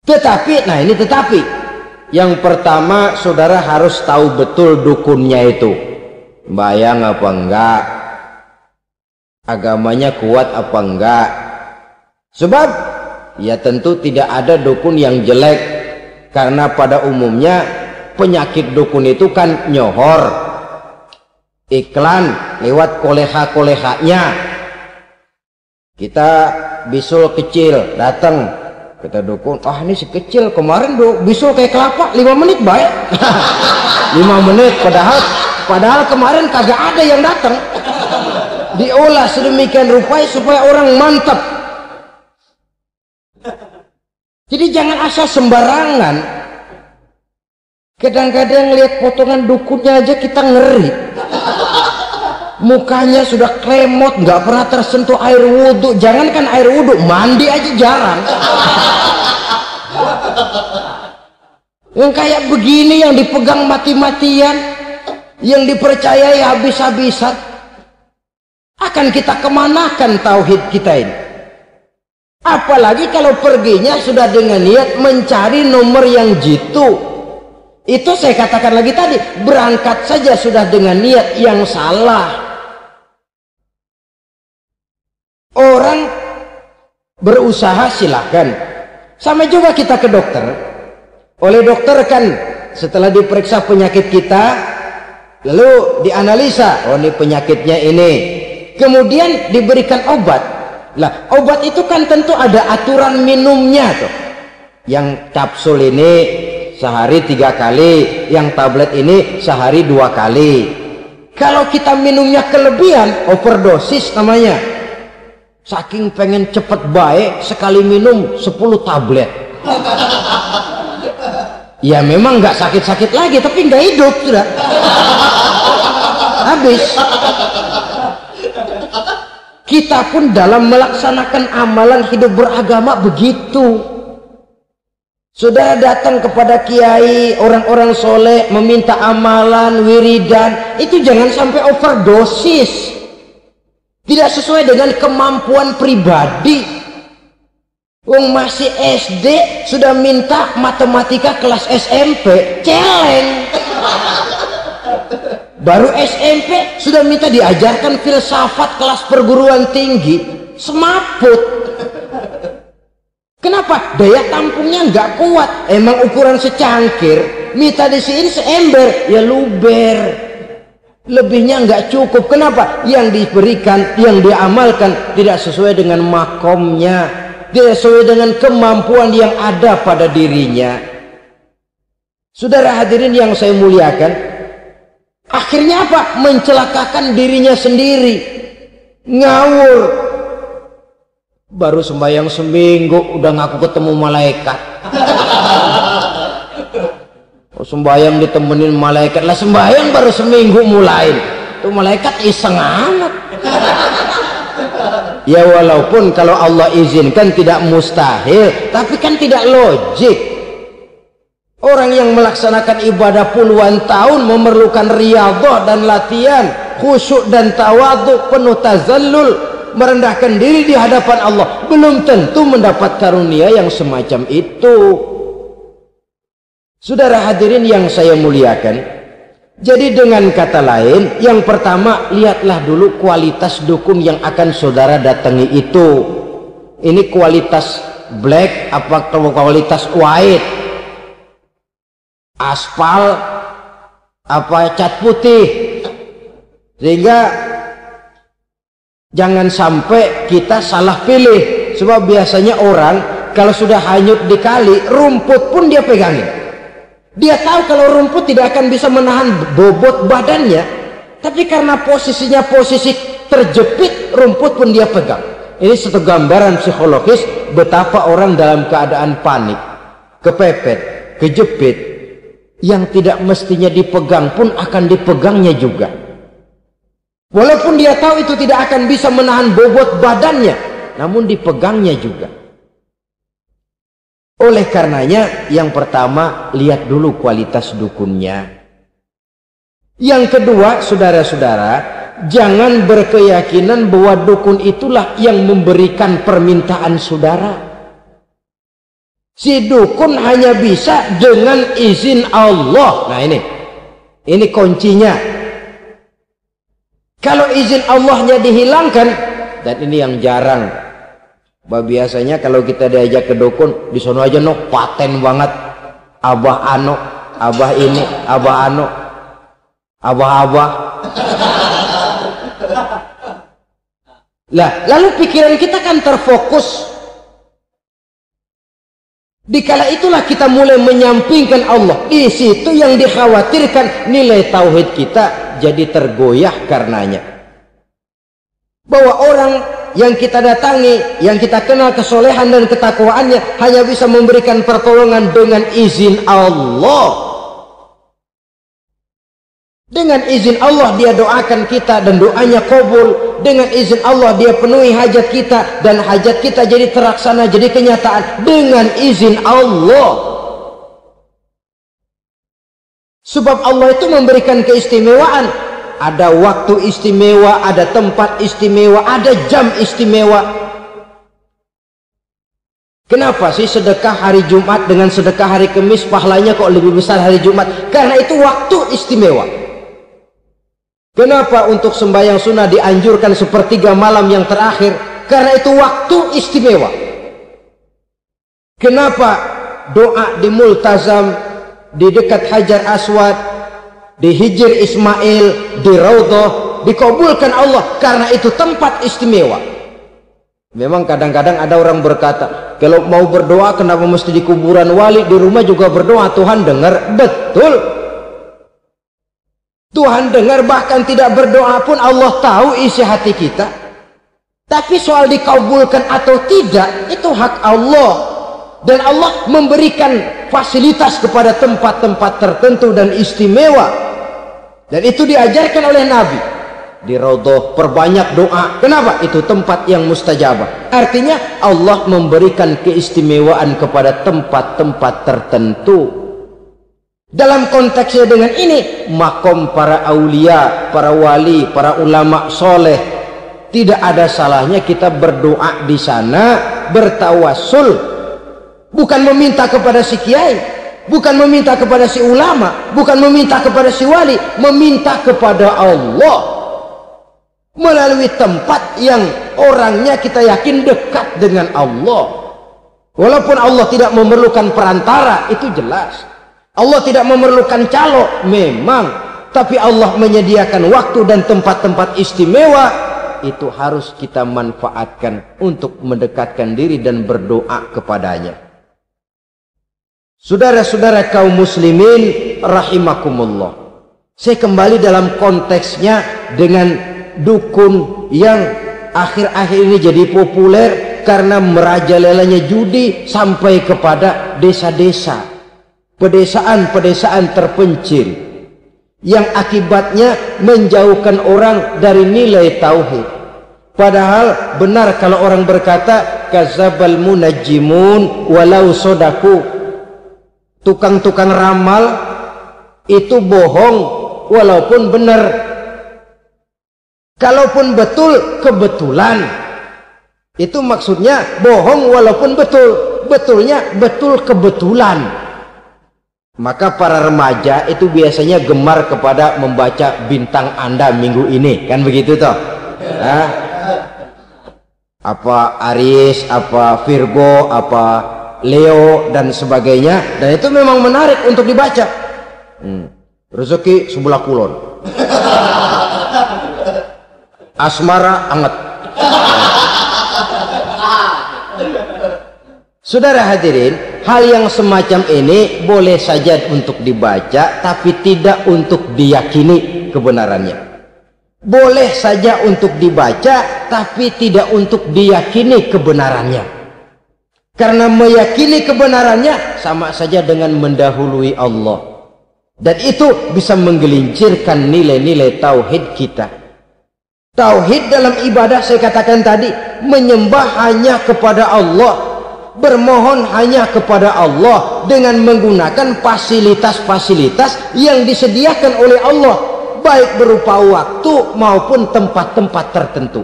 Tetapi, nah ini tetapi, yang pertama saudara harus tahu betul dukunnya itu bayang apa enggak, agamanya kuat apa enggak. Sebab ya tentu tidak ada dukun yang jelek, karena pada umumnya penyakit dukun itu kan nyohor, iklan lewat koleha-kolehanya. Kita bisul kecil datang, kata dukun, ini si kecil kemarin bisul kayak kelapa 5 menit baik. 5 menit padahal kemarin kagak ada yang datang. Diolah sedemikian rupa supaya orang mantap. Jadi jangan asal sembarangan. Kadang-kadang lihat potongan dukunnya aja kita ngeri. Mukanya sudah kremot, nggak pernah tersentuh air wudhu. Jangankan air wudhu, mandi aja jarang. Yang kayak begini yang dipegang mati-matian, yang dipercayai habis-habisan, akan kita kemanakan tauhid kita ini? Apalagi kalau perginya sudah dengan niat mencari nomor yang jitu. Itu saya katakan lagi tadi, berangkat saja sudah dengan niat yang salah. Orang berusaha silahkan. Sama juga kita ke dokter. Oleh dokter kan setelah diperiksa penyakit kita, lalu dianalisa, oh ini penyakitnya ini. Kemudian diberikan obat. Lah, obat itu kan tentu ada aturan minumnya tuh. Yang kapsul ini sehari 3 kali, yang tablet ini sehari 2 kali. Kalau kita minumnya kelebihan, overdosis namanya. Saking pengen cepet baik, sekali minum 10 tablet. Ya memang nggak sakit-sakit lagi, tapi nggak hidup sudah. Habis. Kita pun dalam melaksanakan amalan hidup beragama begitu. Sudah datang kepada kiai, orang-orang soleh, meminta amalan, wiridan, itu jangan sampai overdosis. Tidak sesuai dengan kemampuan pribadi. Wong masih SD sudah minta matematika kelas SMP, celeng. Baru SMP sudah minta diajarkan filsafat kelas perguruan tinggi, semaput. Kenapa? Daya tampungnya nggak kuat. Emang ukuran secangkir, minta di sini seember, ya luber. Lebihnya nggak cukup. Kenapa? Yang diberikan, yang diamalkan tidak sesuai dengan makomnya. dia sesuai dengan kemampuan yang ada pada dirinya. Saudara hadirin yang saya muliakan, akhirnya apa? Mencelakakan dirinya sendiri, ngawur. Baru sembahyang seminggu udah ngaku ketemu malaikat. Sembahyang ditemenin malaikat lah, sembahyang baru seminggu mulai tuh malaikat iseng amat. Ya walaupun kalau Allah izinkan tidak mustahil, tapi kan tidak logik. Orang yang melaksanakan ibadah puluhan tahun memerlukan riyadhah dan latihan, khusyuk dan tawadhu, penuh tazallul, merendahkan diri di hadapan Allah, belum tentu mendapat karunia yang semacam itu. Saudara hadirin yang saya muliakan, jadi dengan kata lain, yang pertama, lihatlah dulu kualitas dukun yang akan saudara datangi itu. Ini kualitas black apa kualitas white, aspal apa cat putih, sehingga jangan sampai kita salah pilih. Sebab biasanya orang kalau sudah hanyut di kali, rumput pun dia pegangin. Dia tahu kalau rumput tidak akan bisa menahan bobot badannya, tapi karena posisinya posisi terjepit, rumput pun dia pegang. Ini satu gambaran psikologis betapa orang dalam keadaan panik, kepepet, kejepit, yang tidak mestinya dipegang pun akan dipegangnya juga. Walaupun dia tahu itu tidak akan bisa menahan bobot badannya, namun dipegangnya juga. Oleh karenanya, yang pertama, lihat dulu kualitas dukunnya. Yang kedua, saudara-saudara, jangan berkeyakinan bahwa dukun itulah yang memberikan permintaan saudara. Si dukun hanya bisa dengan izin Allah. Nah ini kuncinya. Kalau izin Allahnya dihilangkan, dan ini yang jarang. Biasanya kalau kita diajak ke dukun, di sono aja no paten banget, abah ano, abah ini, abah ano, abah. Lah, lalu pikiran kita kan terfokus. Dikala itulah kita mulai menyampingkan Allah. Di situ yang dikhawatirkan nilai tauhid kita jadi tergoyah karenanya. Bahwa orang yang kita datangi, yang kita kenal kesolehan dan ketakwaannya, hanya bisa memberikan pertolongan dengan izin Allah. Dengan izin Allah dia doakan kita dan doanya kabul. Dengan izin Allah dia penuhi hajat kita dan hajat kita jadi terlaksana, jadi kenyataan dengan izin Allah. Sebab Allah itu memberikan keistimewaan. Ada waktu istimewa, ada tempat istimewa, ada jam istimewa. Kenapa sih sedekah hari Jumat dengan sedekah hari Kamis pahalanya kok lebih besar hari Jumat? Karena itu waktu istimewa. Kenapa untuk sembahyang sunnah dianjurkan sepertiga malam yang terakhir? Karena itu waktu istimewa. Kenapa doa di Multazam, di dekat Hajar Aswad, di Hijr Ismail, di Raudhah dikabulkan Allah? Karena itu tempat istimewa. Memang kadang-kadang ada orang berkata, kalau mau berdoa kenapa mesti di kuburan wali? Di rumah juga berdoa, Tuhan dengar. Betul, Tuhan dengar, bahkan tidak berdoa pun Allah tahu isi hati kita. Tapi soal dikabulkan atau tidak, itu hak Allah. Dan Allah memberikan fasilitas kepada tempat-tempat tertentu dan istimewa. Dan itu diajarkan oleh Nabi. Di Raudhah perbanyak doa. Kenapa? Itu tempat yang mustajabah. Artinya Allah memberikan keistimewaan kepada tempat-tempat tertentu. Dalam konteksnya dengan ini, makom para aulia, para wali, para ulama soleh, tidak ada salahnya kita berdoa di sana, bertawassul, bukan meminta kepada si kiai, bukan meminta kepada si ulama, bukan meminta kepada si wali, meminta kepada Allah melalui tempat yang orangnya kita yakin dekat dengan Allah. Walaupun Allah tidak memerlukan perantara, itu jelas. Allah tidak memerlukan calo, memang, tapi Allah menyediakan waktu dan tempat-tempat istimewa itu harus kita manfaatkan untuk mendekatkan diri dan berdoa kepadanya. Saudara-saudara kaum muslimin rahimakumullah, saya kembali dalam konteksnya dengan dukun yang akhir-akhir ini jadi populer karena merajalelanya judi sampai kepada desa-desa, pedesaan-pedesaan terpencil, yang akibatnya menjauhkan orang dari nilai tauhid. Padahal benar kalau orang berkata kadzabal munajjimun walau sodaku, tukang-tukang ramal itu bohong walaupun benar. Kalaupun betul, kebetulan. Itu maksudnya bohong walaupun betul, betulnya betul kebetulan. Maka para remaja itu biasanya gemar kepada membaca bintang Anda minggu ini, kan begitu toh? Nah, apa Aries, apa Virgo, apa Leo dan sebagainya, dan itu memang menarik untuk dibaca. Rezeki sebelah kulon, asmara anget. Saudara hadirin, hal yang semacam ini boleh saja untuk dibaca, tapi tidak untuk diyakini kebenarannya. Boleh saja untuk dibaca, tapi tidak untuk diyakini kebenarannya. Karena meyakini kebenarannya sama saja dengan mendahului Allah. Dan itu bisa menggelincirkan nilai-nilai tauhid kita. Tauhid dalam ibadah, saya katakan tadi, menyembah hanya kepada Allah, bermohon hanya kepada Allah dengan menggunakan fasilitas-fasilitas yang disediakan oleh Allah, baik berupa waktu maupun tempat-tempat tertentu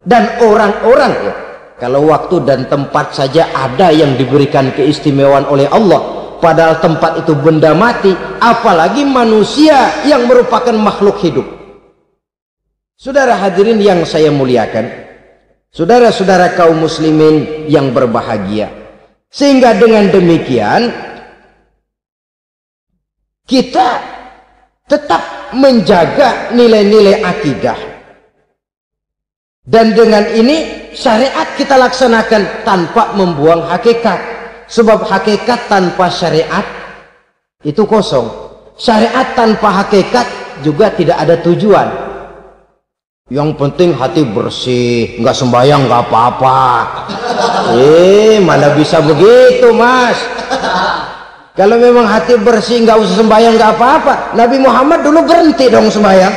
dan orang-orang. Ya, kalau waktu dan tempat saja ada yang diberikan keistimewaan oleh Allah, padahal tempat itu benda mati, apalagi manusia yang merupakan makhluk hidup. Saudara hadirin yang saya muliakan, saudara-saudara kaum muslimin yang berbahagia, sehingga dengan demikian kita tetap menjaga nilai-nilai akidah, dan dengan ini syariat kita laksanakan tanpa membuang hakikat. Sebab hakikat tanpa syariat itu kosong, syariat tanpa hakikat juga tidak ada tujuan. Yang penting hati bersih, nggak sembahyang nggak apa-apa. Mana bisa begitu, Mas? Kalau memang hati bersih nggak usah sembahyang nggak apa-apa. Nabi Muhammad dulu berhenti dong sembahyang.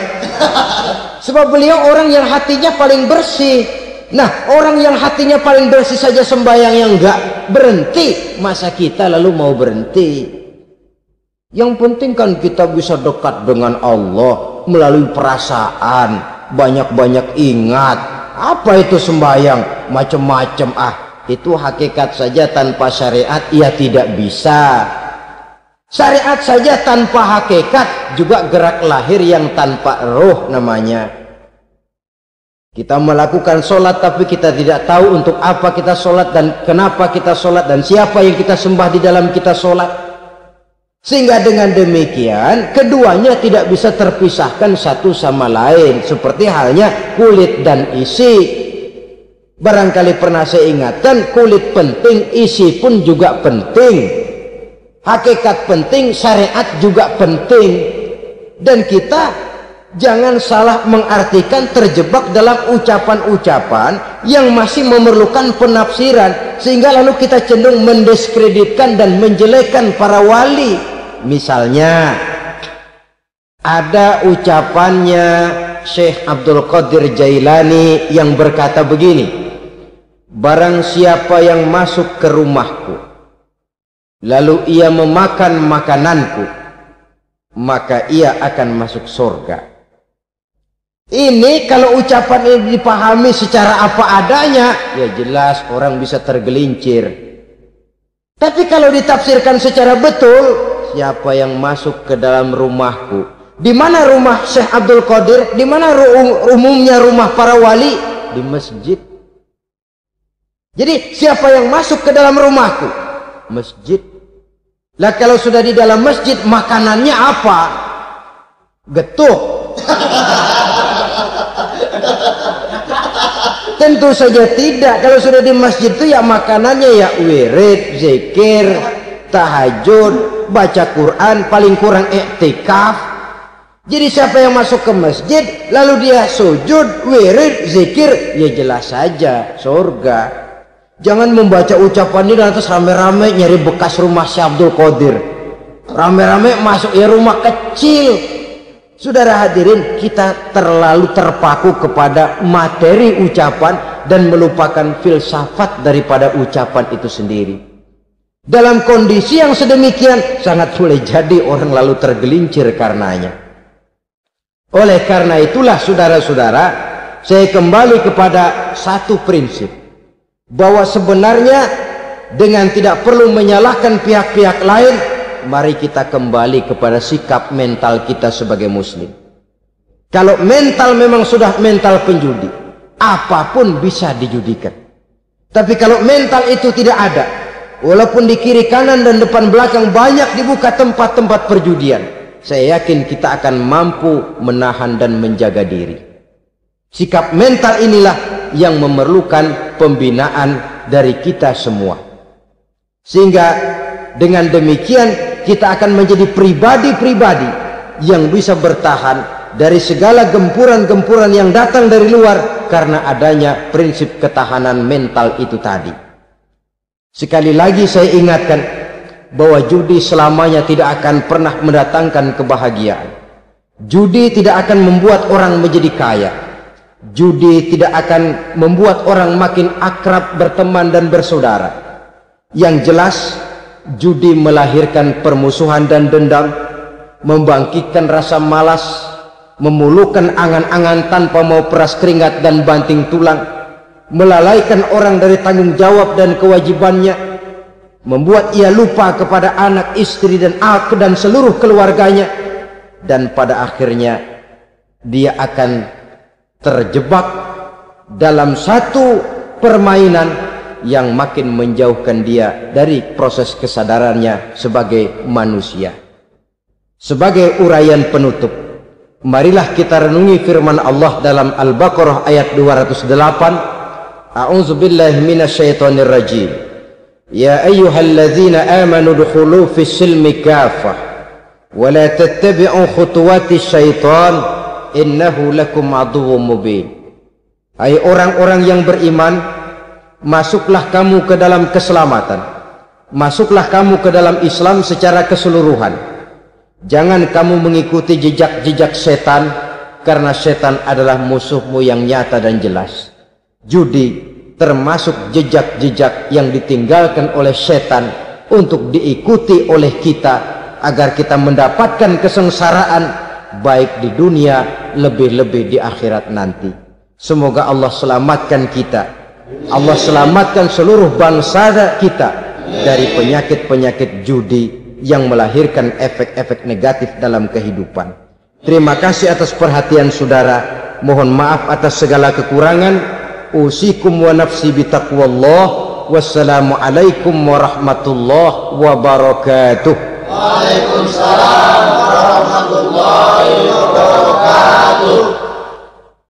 Sebab beliau orang yang hatinya paling bersih. Nah, orang yang hatinya paling bersih saja sembahyang yang nggak berhenti, masa kita lalu mau berhenti? Yang penting kan kita bisa dekat dengan Allah melalui perasaan. Banyak-banyak ingat. Apa itu sembahyang? Macam-macam. Itu hakikat saja tanpa syariat, ia tidak bisa. Syariat saja tanpa hakikat juga gerak lahir yang tanpa roh namanya. Kita melakukan sholat tapi kita tidak tahu untuk apa kita sholat dan kenapa kita sholat dan siapa yang kita sembah di dalam kita sholat. Sehingga dengan demikian keduanya tidak bisa terpisahkan satu sama lain, seperti halnya kulit dan isi. Barangkali pernah saya ingatkan, kulit penting, isi pun juga penting. Hakikat penting, syariat juga penting. Dan kita jangan salah mengartikan, terjebak dalam ucapan-ucapan yang masih memerlukan penafsiran, sehingga lalu kita cenderung mendiskreditkan dan menjelekkan para wali. Misalnya ada ucapannya Syekh Abdul Qadir Jailani yang berkata begini, barang siapa yang masuk ke rumahku lalu ia memakan makananku, maka ia akan masuk surga. Ini kalau ucapan ini dipahami secara apa adanya, ya jelas orang bisa tergelincir. Tapi kalau ditafsirkan secara betul, siapa yang masuk ke dalam rumahku, di mana rumah Syekh Abdul Qadir, di mana umumnya rumah para wali? Di masjid. Jadi siapa yang masuk ke dalam rumahku? Masjid. Lah kalau sudah di dalam masjid, makanannya apa? Getuk. Tentu saja tidak. Kalau sudah di masjid itu ya makanannya ya wirid, zikir, tahajud, baca Quran, paling kurang iktikaf. Jadi siapa yang masuk ke masjid lalu dia sujud, wirid, zikir, ya jelas saja surga. Jangan membaca ucapan ini dan terus rame-rame nyari bekas rumah Syekh Abdul Qadir, rame-rame masuk ya rumah kecil. Saudara hadirin, kita terlalu terpaku kepada materi ucapan dan melupakan filsafat daripada ucapan itu sendiri. Dalam kondisi yang sedemikian sangat boleh jadi orang lalu tergelincir karenanya. Oleh karena itulah saudara-saudara, saya kembali kepada satu prinsip, bahwa sebenarnya dengan tidak perlu menyalahkan pihak-pihak lain, mari kita kembali kepada sikap mental kita sebagai muslim. Kalau mental memang sudah mental penjudi, apapun bisa dijudikan. Tapi kalau mental itu tidak ada, walaupun di kiri kanan dan depan belakang banyak dibuka tempat-tempat perjudian, saya yakin kita akan mampu menahan dan menjaga diri. Sikap mental inilah yang memerlukan pembinaan dari kita semua, sehingga dengan demikian kita akan menjadi pribadi-pribadi yang bisa bertahan dari segala gempuran-gempuran yang datang dari luar karena adanya prinsip ketahanan mental itu tadi. Sekali lagi saya ingatkan bahwa judi selamanya tidak akan pernah mendatangkan kebahagiaan. Judi tidak akan membuat orang menjadi kaya. Judi tidak akan membuat orang makin akrab berteman dan bersaudara. Yang jelas, judi melahirkan permusuhan dan dendam, membangkitkan rasa malas, memuluhkan angan-angan tanpa mau peras keringat dan banting tulang, melalaikan orang dari tanggung jawab dan kewajibannya, membuat ia lupa kepada anak, istri dan seluruh keluarganya, dan pada akhirnya dia akan terjebak dalam satu permainan yang makin menjauhkan dia dari proses kesadarannya sebagai manusia. Sebagai uraian penutup, marilah kita renungi firman Allah dalam Al-Baqarah ayat 208. A'udzubillahi minasyaitonir rajim. Ya ayyuhalladzina amanu dukhulu fis silmi kafah wa la tattabi'u khutuwati syaitan innahu lakum aduwwum mubin. Hai orang-orang yang beriman, masuklah kamu ke dalam keselamatan, masuklah kamu ke dalam Islam secara keseluruhan. Jangan kamu mengikuti jejak-jejak setan, karena setan adalah musuhmu yang nyata dan jelas. Judi termasuk jejak-jejak yang ditinggalkan oleh setan untuk diikuti oleh kita agar kita mendapatkan kesengsaraan baik di dunia, lebih-lebih di akhirat nanti. Semoga Allah selamatkan kita, Allah selamatkan seluruh bangsa kita dari penyakit-penyakit judi yang melahirkan efek-efek negatif dalam kehidupan. Terima kasih atas perhatian saudara. Mohon maaf atas segala kekurangan. Usikum wa nafsi bitaqwallah. Wassalamualaikum warahmatullahi wabarakatuh. Waalaikumsalam warahmatullahi wabarakatuh.